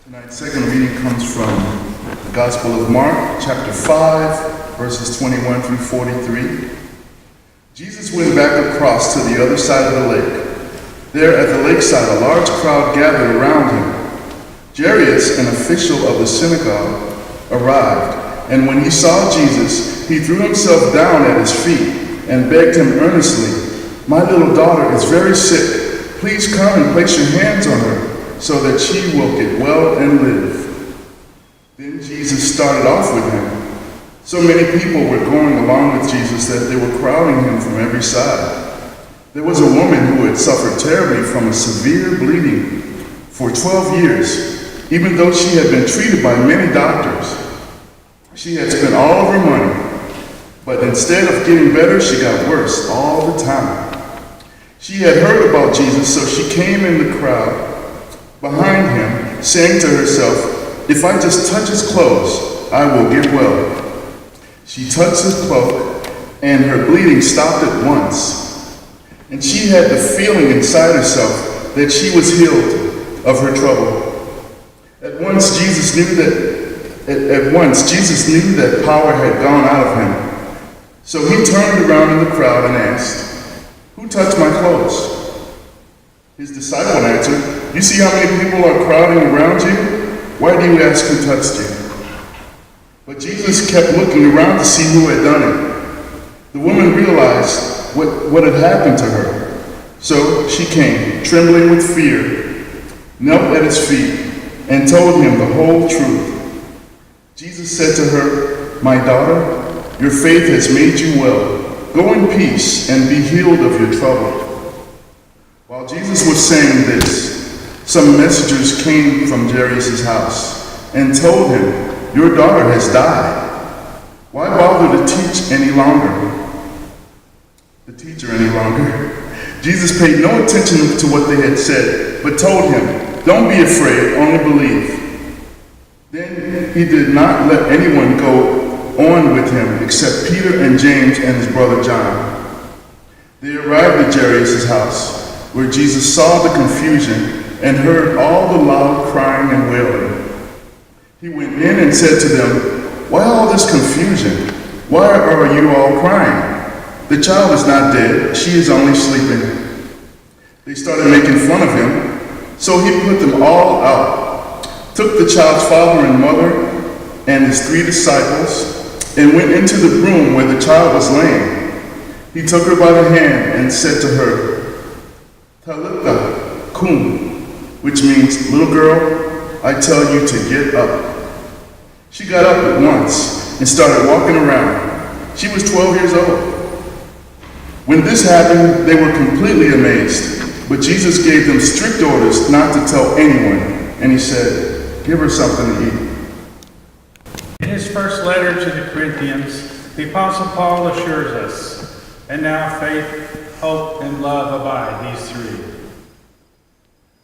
Tonight's second reading comes from the Gospel of Mark, chapter 5, verses 21 through 43. Jesus went back across to the other side of the lake. There at the lakeside, a large crowd gathered around him. Jairus, an official of the synagogue, arrived, and when he saw Jesus, he threw himself down at his feet and begged him earnestly, "My little daughter is very sick. Please come and place your hands on her, so that she will get well and live." Then Jesus started off with him. So many people were going along with Jesus that they were crowding him from every side. There was a woman who had suffered terribly from a severe bleeding for 12 years, even though she had been treated by many doctors. She had spent all of her money, but instead of getting better, she got worse all the time. She had heard about Jesus, so she came in the crowd behind him, saying to herself, "If I just touch his clothes, I will get well." She touched his cloak, and her bleeding stopped at once. And she had the feeling inside herself that she was healed of her trouble. At once Jesus knew that power had gone out of him. So he turned around in the crowd and asked, "Who touched my clothes?" His disciple answered, "You see how many people are crowding around you? Why do you ask who touched you?" But Jesus kept looking around to see who had done it. The woman realized what had happened to her. So she came, trembling with fear, knelt at his feet, and told him the whole truth. Jesus said to her, "My daughter, your faith has made you well. Go in peace and be healed of your trouble." While Jesus was saying this, some messengers came from Jairus' house and told him, "Your daughter has died. Why bother the teacher any longer?" Jesus paid no attention to what they had said, but told him, "Don't be afraid, only believe." Then he did not let anyone go on with him except Peter and James and his brother John. They arrived at Jairus' house, where Jesus saw the confusion and heard all the loud crying and wailing. He went in and said to them, "Why all this confusion? Why are you all crying? The child is not dead, she is only sleeping." They started making fun of him, so he put them all out, took the child's father and mother and his 3 disciples, and went into the room where the child was laying. He took her by the hand and said to her, "Talitha kum," which means, "Little girl, I tell you to get up." She got up at once and started walking around. She was 12 years old. When this happened, they were completely amazed, but Jesus gave them strict orders not to tell anyone, and he said, "Give her something to eat." In his first letter to the Corinthians, the Apostle Paul assures us, "And now faith, hope, and love abide, these 3.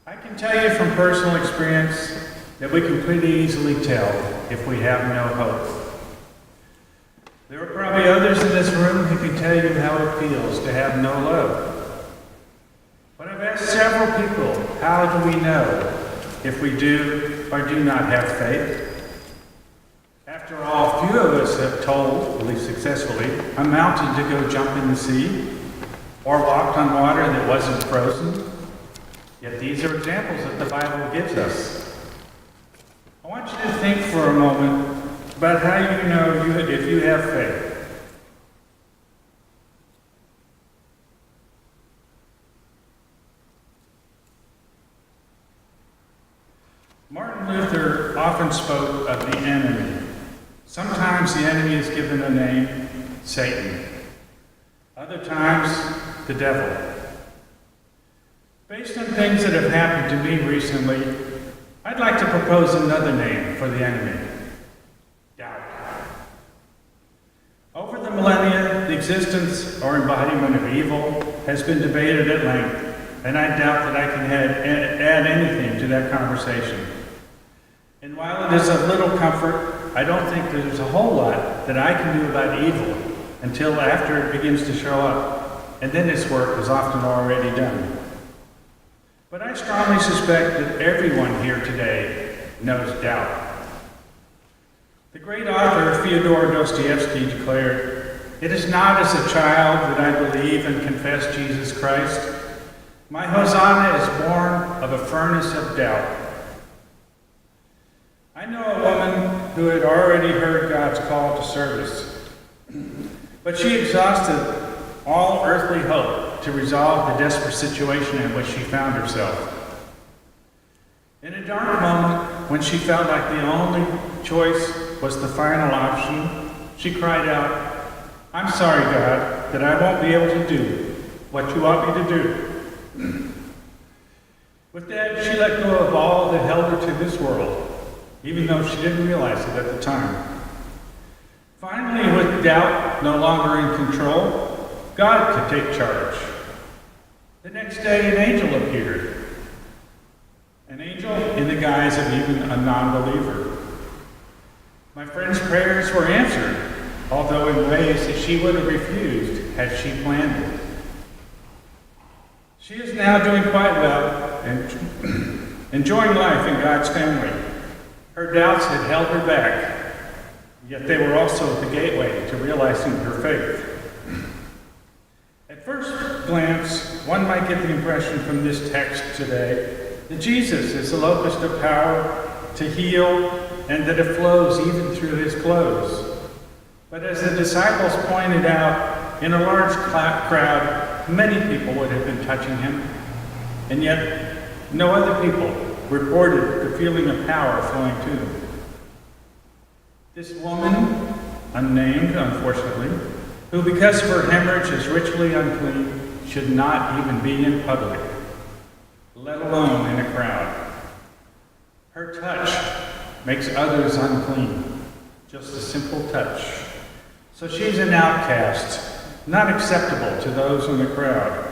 I can tell you from personal experience that we can pretty easily tell if we have no hope. There are probably others in this room who can tell you how it feels to have no love. But I've asked several people, how do we know if we do or do not have faith? After all, few of us have told, at least successfully, a mountain to go jump in the sea, or walked on water that wasn't frozen. Yet these are examples that the Bible gives us. I want you to think for a moment about how you know if you have faith. Martin Luther often spoke of the enemy. Sometimes the enemy is given a name, Satan. Other times, the devil. Based on things that have happened to me recently, I'd like to propose another name for the enemy: doubt. Over the millennia, the existence or embodiment of evil has been debated at length, and I doubt that I can add anything to that conversation. And while it is of little comfort, I don't think there's a whole lot that I can do about evil until after it begins to show up, and then its work is often already done. But I strongly suspect that everyone here today knows doubt. The great author Fyodor Dostoevsky declared, "It is not as a child that I believe and confess Jesus Christ. My Hosanna is born of a furnace of doubt." I know a woman who had already heard God's call to service, but she exhausted all earthly hope to resolve the desperate situation in which she found herself. In a dark moment, when she felt like the only choice was the final option, she cried out, "I'm sorry, God, that I won't be able to do what you want me to do." With that, she let go of all that held her to this world, even though she didn't realize it at the time. Finally, with doubt no longer in control, God could take charge. The next day, an angel appeared. An angel in the guise of even a non-believer. My friend's prayers were answered, although in ways that she would have refused had she planned it. She is now doing quite well and enjoying life in God's family. Her doubts had held her back, yet they were also the gateway to realizing her faith. At first glance, one might get the impression from this text today that Jesus is the locus of power to heal and that it flows even through his clothes. But as the disciples pointed out, in a large crowd, many people would have been touching him, and yet no other people reported the feeling of power flowing to them. This woman, unnamed unfortunately, who because of her hemorrhage is ritually unclean, should not even be in public, let alone in a crowd. Her touch makes others unclean, just a simple touch. So she's an outcast, not acceptable to those in the crowd.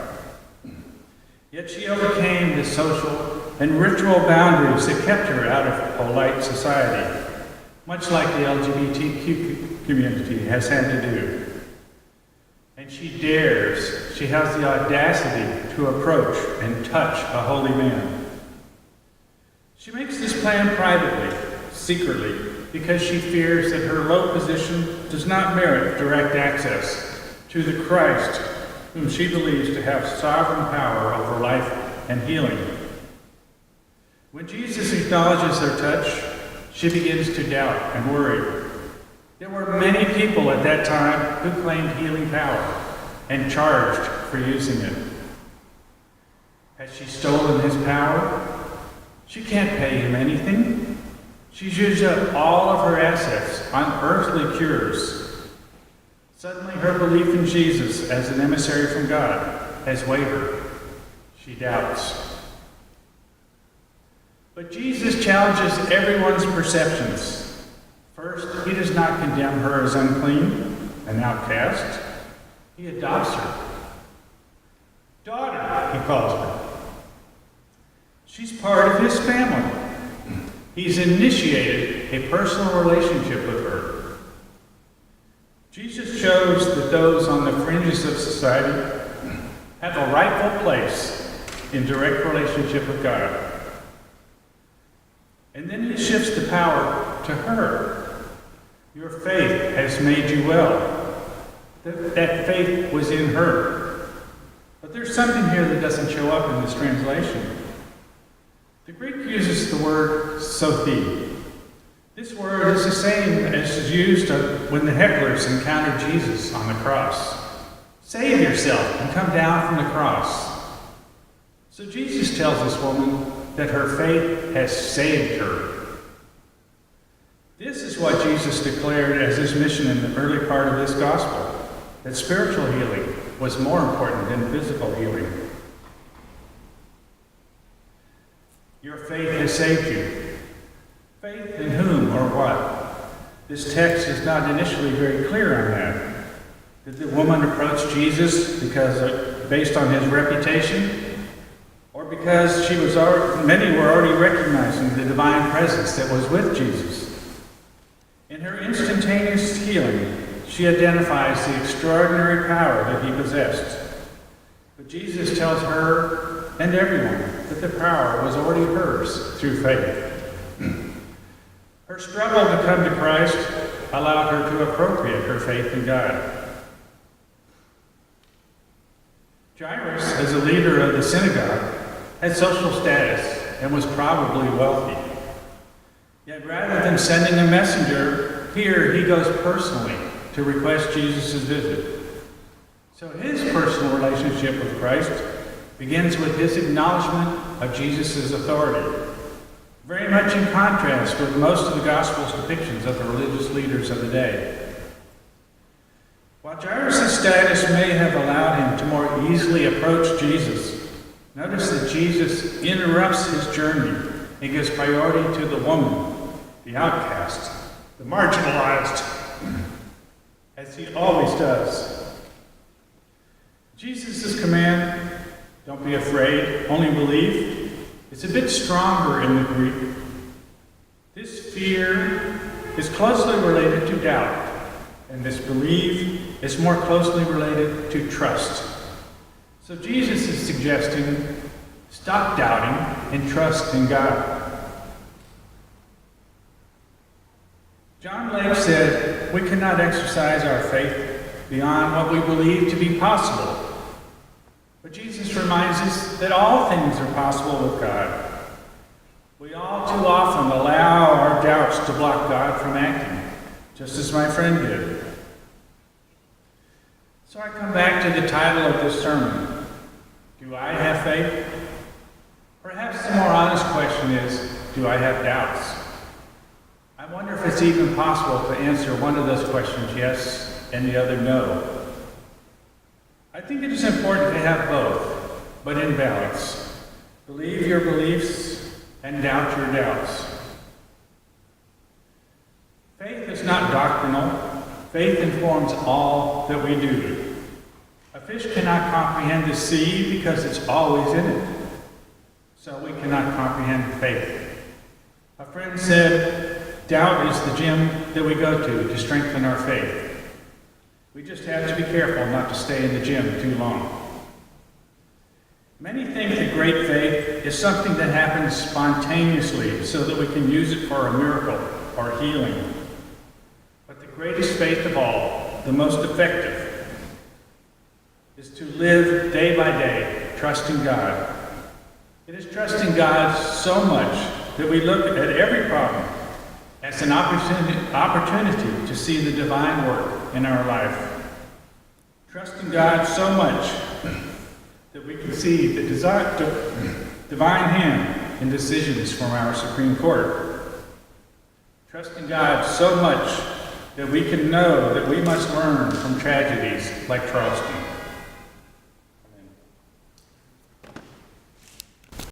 Yet she overcame the social and ritual boundaries that kept her out of polite society, much like the LGBTQ community has had to do. And she has the audacity to approach and touch a holy man. She makes this plan privately, secretly, because she fears that her low position does not merit direct access to the Christ whom she believes to have sovereign power over life and healing. When Jesus acknowledges her touch, she begins to doubt and worry. There were many people at that time who claimed healing power and charged for using it. Has she stolen his power? She can't pay him anything. She's used up all of her assets on earthly cures. Suddenly, her belief in Jesus as an emissary from God has wavered. She doubts. But Jesus challenges everyone's perceptions. First, he does not condemn her as unclean, an outcast. He adopts her. Daughter, he calls her. She's part of his family. He's initiated a personal relationship with her. Jesus shows that those on the fringes of society have a rightful place in direct relationship with God. And then he shifts the power to her. Your faith has made you well. That faith was in her. But there's something here that doesn't show up in this translation. The Greek uses the word sothi. This word is the same as is used when the hecklers encountered Jesus on the cross. Save yourself and come down from the cross. So Jesus tells this woman that her faith has saved her. This is what Jesus declared as his mission in the early part of this gospel, that spiritual healing was more important than physical healing. Your faith has saved you. Faith in whom or what? This text is not initially very clear on that. Did the woman approach Jesus based on his reputation? Or because many were already recognizing the divine presence that was with Jesus? In her instantaneous healing, she identifies the extraordinary power that he possessed. But Jesus tells her and everyone that the power was already hers through faith. Her struggle to come to Christ allowed her to appropriate her faith in God. Jairus, as a leader of the synagogue, had social status and was probably wealthy. Yet rather than sending a messenger, here he goes personally to request Jesus' visit. So his personal relationship with Christ begins with his acknowledgement of Jesus' authority, very much in contrast with most of the Gospel's depictions of the religious leaders of the day. While Jairus' status may have allowed him to more easily approach Jesus, notice that Jesus interrupts his journey and gives priority to the woman, the outcast, the marginalized, as he always does. Jesus' command, don't be afraid, only believe, is a bit stronger in the Greek. This fear is closely related to doubt, and this believe is more closely related to trust. So Jesus is suggesting, stop doubting and trust in God. John Lake said, we cannot exercise our faith beyond what we believe to be possible. But Jesus reminds us that all things are possible with God. We all too often allow our doubts to block God from acting, just as my friend did. So I come back to the title of this sermon. Do I have faith? Perhaps the more honest question is, do I have doubts? I wonder if it's even possible to answer one of those questions yes and the other no. I think it is important to have both, but in balance. Believe your beliefs and doubt your doubts. Faith is not doctrinal. Faith informs all that we do. A fish cannot comprehend the sea because it's always in it. So we cannot comprehend faith. A friend said, doubt is the gym that we go to strengthen our faith. We just have to be careful not to stay in the gym too long. Many think that great faith is something that happens spontaneously so that we can use it for a miracle or healing. But the greatest faith of all, the most effective, is to live day by day, trusting God. It is trusting God so much that we look at every problem as an opportunity to see the divine work in our life. Trusting God so much that we can see the divine hand in decisions from our Supreme Court. Trusting God so much that we can know that we must learn from tragedies like Charleston.